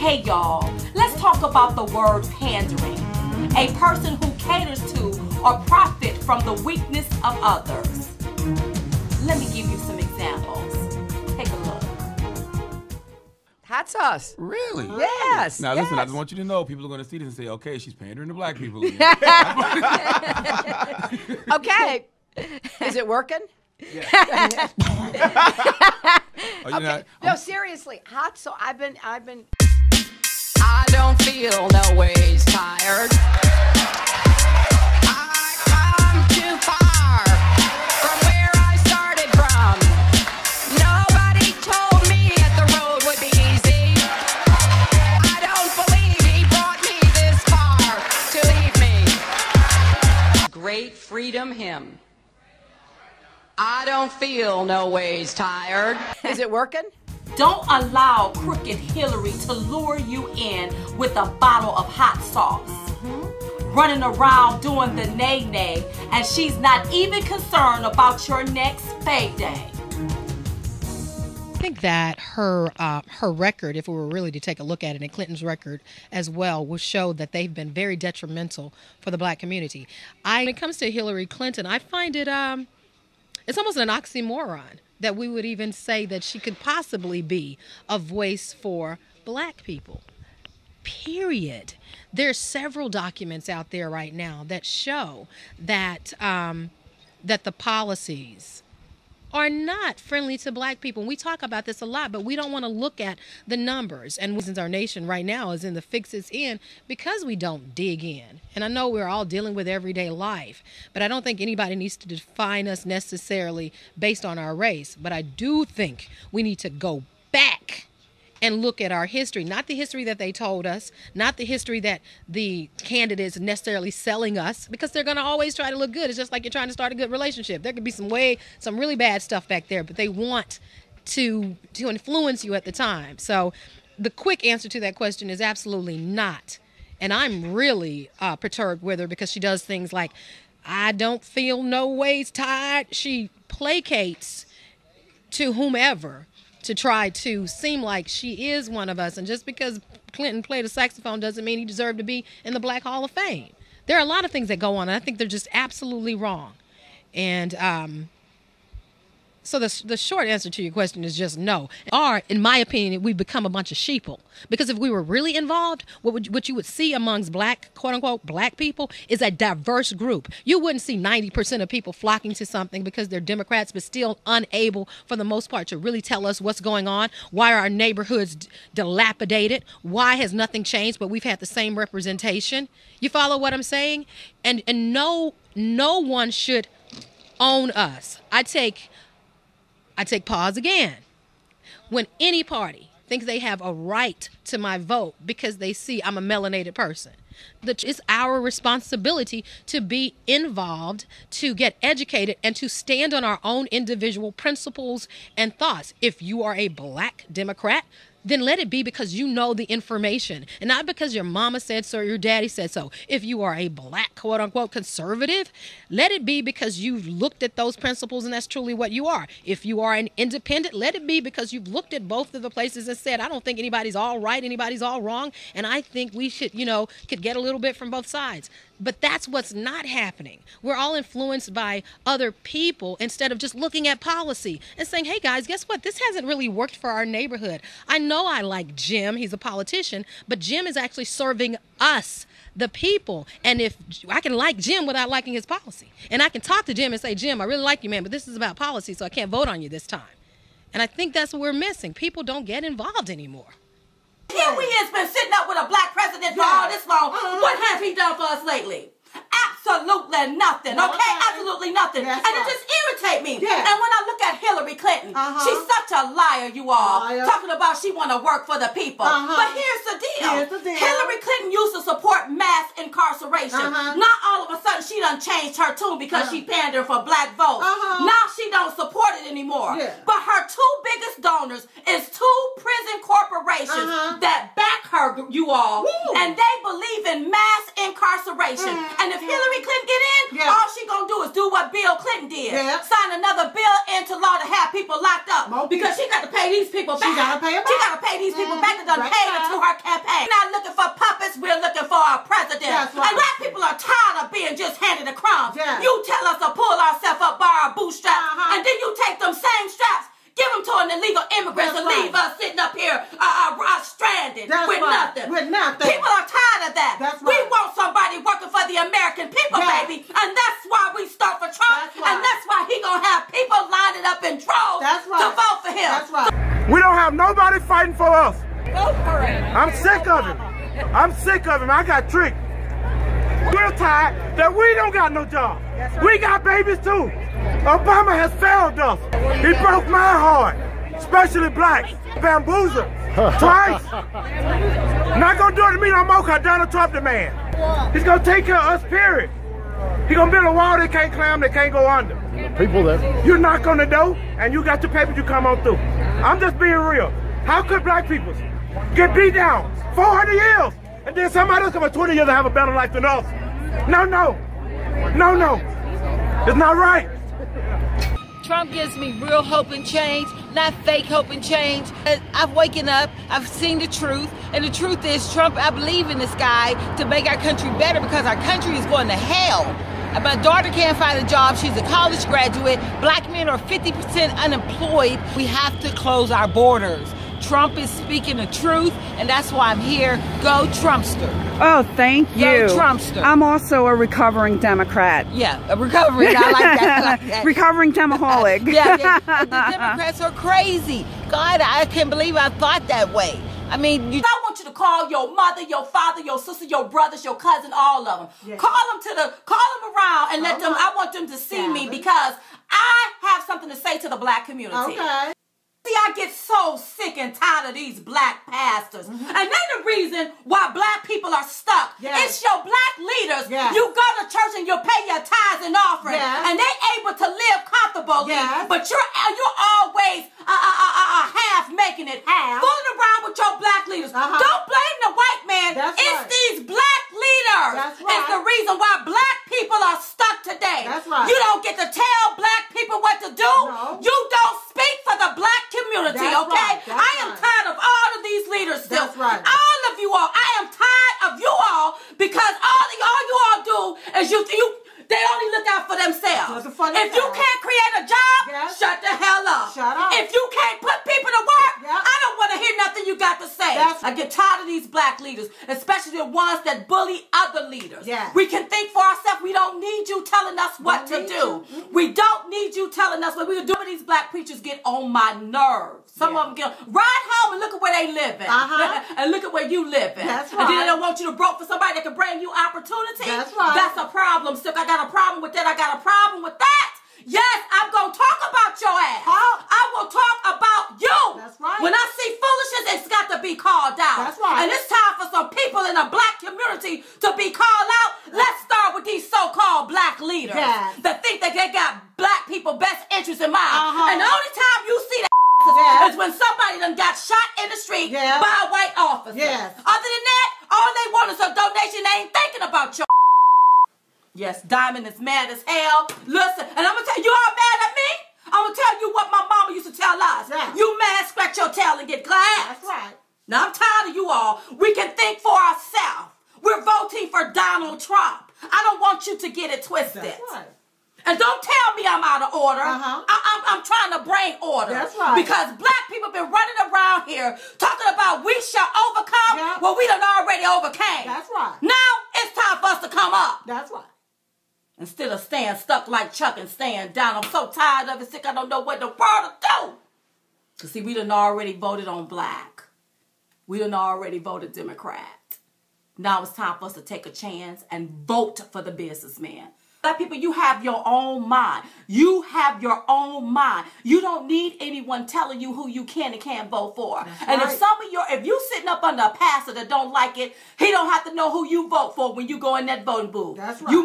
Hey y'all, let's talk about the word pandering. A person who caters to or profit from the weakness of others. Let me give you some examples. Take a look. That's us. Really? Yes. Now yes. listen, I just want you to know, people are going to see this and say, okay, she's pandering to black people. Okay. Is it working? Yeah. Okay. No, seriously. Hot. So I've been. I don't feel no ways tired. I come too far from where I started from. Nobody told me that the road would be easy. I don't believe he brought me this far to leave me. Great freedom hymn. I don't feel no ways tired. Is it working? Don't allow crooked Hillary to lure you in with a bottle of hot sauce. Running around doing the nay-nay, and she's not even concerned about your next payday. I think that her record, if we were really to take a look at it, and Clinton's record as well, will show that they've been very detrimental for the black community. When it comes to Hillary Clinton, I find it it's almost an oxymoron that we would even say that she could possibly be a voice for black people. Period. There's several documents out there right now that show that that the policies are not friendly to black people. And we talk about this a lot, but we don't want to look at the numbers. And reasons our nation right now is in the fix it's in because we don't dig in. And I know we're all dealing with everyday life, but I don't think anybody needs to define us necessarily based on our race. But I do think we need to go back and look at our history, not the history that they told us, not the history that the candidates necessarily selling us, because they're going to always try to look good. It's just like you're trying to start a good relationship. There could be some really bad stuff back there, but they want to influence you at the time. So the quick answer to that question is absolutely not. And I'm really perturbed with her because she does things like, I don't feel no ways tired. She placates to whomever to try to seem like she is one of us. And just because Clinton played a saxophone doesn't mean he deserved to be in the Black Hall of Fame. There are a lot of things that go on, and I think they're just absolutely wrong. And so the short answer to your question is just no. Or, in my opinion, we've become a bunch of sheeple. Because if we were really involved, what you would see amongst black, quote-unquote, black people is a diverse group. You wouldn't see 90% of people flocking to something because they're Democrats, but still unable, for the most part, to really tell us what's going on. Why are our neighborhoods dilapidated? Why has nothing changed, but we've had the same representation? You follow what I'm saying? And no one should own us. I take pause again. When any party thinks they have a right to my vote because they see I'm a melanated person, it's our responsibility to be involved, to get educated, and to stand on our own individual principles and thoughts. If you are a black Democrat, then let it be because you know the information and not because your mama said so or your daddy said so. If you are a black, quote unquote, conservative, let it be because you've looked at those principles and that's truly what you are. If you are an independent, let it be because you've looked at both of the places and said, I don't think anybody's all right, anybody's all wrong, and I think we should, could get a little bit from both sides. But that's what's not happening. We're all influenced by other people instead of just looking at policy and saying, hey guys, guess what? This hasn't really worked for our neighborhood. I know I like Jim, he's a politician, but Jim is actually serving us, the people. And if I can like Jim without liking his policy, and I can talk to Jim and say, Jim, I really like you, man, but this is about policy, so I can't vote on you this time. And I think that's what we're missing. People don't get involved anymore. Here we is been sitting up with a black president for all this long. What has he done for us lately? Absolutely nothing, okay? Absolutely nothing. That's and right. it just irritates me. Yeah. And when I look at Hillary Clinton, she's such a liar, you all. Liar. Talking about she want to work for the people. But here's the deal. Hillary Clinton used to support mass incarceration. Not all of a sudden she done changed her tune because she pandered for black votes. Now she don't support it anymore. Yeah. But her two biggest donors is two prison corporations that back her, you all. Woo. And they believe in mass incarceration. And if Hillary Clinton get in, all she gonna do is do what Bill Clinton did. Sign another bill into law to have people locked up. Because she got to pay these people back. She gotta pay them She back. gotta pay these people back that done paid her to her campaign. president. That's right. And black people are tired of being just handed the crumbs. Yeah. You tell us to pull ourselves up by our bootstraps, and then you take them same straps, give them to an illegal immigrant to leave us sitting up here stranded with nothing. With nothing. People are tired of that. That's We right. want somebody working for the American people, baby. And that's why we start for Trump. That's right. And that's why he gonna have people lining up in droves to vote for him. That's right. We don't have nobody fighting for us. Vote for him. I'm sick of him. I'm sick of him. I got tricked. We're tired that we don't got no job. We got babies too. Obama has failed us. He broke my heart, especially blacks. Bamboozled twice. Not gonna do it to me no more because Donald Trump the man. He's gonna take care of us, period. He's gonna build a wall they can't climb, they can't go under. People that You knock on the door and you got your papers, you come on through. I'm just being real. How could black people get beat down 400 years and then somebody else come at 20 years and have a better life than us? No, no. No, no. It's not right. Trump gives me real hope and change, not fake hope and change. I've waken up, I've seen the truth, and the truth is Trump, I believe in this guy to make our country better because our country is going to hell. My daughter can't find a job, she's a college graduate. Black men are 50% unemployed. We have to close our borders. Trump is speaking the truth, and that's why I'm here. Go Trumpster. Oh, thank you. Go Trumpster. I'm also a recovering Democrat. Yeah, a recovering. I like that. I like that. Recovering Demaholic. Yeah, the Democrats are crazy. God, I can't believe I thought that way. I mean, I want you to call your mother, your father, your sister, your brothers, your cousin, all of them. Yeah. Call them around and let them. I want them to see me because I have something to say to the black community. Okay. See, I get so sick and tired of these black pastors. And they the reason why black people are stuck. Yes. It's your black leaders. Yes. You go to church and you pay your tithes and offerings. Yes. And they able to live comfortably. Yes. But you're always half making it. Fooling around with your black leaders. Don't blame the white man. That's it's right. these black leaders. That's right. It's the reason why black people are stuck today. That's right. You don't get to tell black people what to do. No. You don't speak for the black community, That's okay? right. That's I am right. tired of all of these leaders still. That's right. All of you all. I am tired of you all because all you all do is they only look out for themselves. Looking for If you themselves. can't create a job, Yes. shut the hell up. Shut up. If you can't put people to work, Yep. I don't want to hear nothing you got to say. I get tired of these black leaders, especially the ones that bully other leaders. Yes. We can think for ourselves. We don't need you telling us what to do. We don't need you telling us what we do. These black preachers get on my nerves. Some of them get ride home and look at where they living. And look at where you living. That's And then they right. don't want you to broke for somebody that can bring you opportunity. That's right. That's a problem, Stick. I got a problem with that. I got a problem with that. Yes, I'm going to talk about your ass. I will talk about you. That's right. When I see foolishness, it's got to be called out. That's right. And it's time for some people in the black community to be called out. Let's start with these so-called black leaders Yes. that think that they got black people best interests in mind. And the only time you see that Yes. is when somebody done got shot in the street Yes. by a white officer. Yes. Other than that, all they want is a donation. They ain't thinking about your. Yes, Diamond is mad as hell. Listen, and I'm going to tell you all mad at me? I'm going to tell you what my mama used to tell us. Yeah. You mad, scratch your tail and get glad. That's right. Now, I'm tired of you all. We can think for ourselves. We're voting for Donald Trump. I don't want you to get it twisted. That's right. And don't tell me I'm out of order. Uh-huh. I'm trying to bring order. That's right. Because black people been running around here talking about we shall overcome. Yeah. Well, we done already overcame. That's right. Now it's time for us to come up. That's right. Instead of staying stuck like Chuck and staying down. I'm so tired of it, sick. I don't know what the world to do. Because, see, we done already voted on black. We done already voted Democrat. Now it's time for us to take a chance and vote for the businessman. Black people, you have your own mind. You have your own mind. You don't need anyone telling you who you can and can't vote for. That's and right. if you sitting up under a pastor that don't like it, he don't have to know who you vote for when you go in that voting booth. That's right. You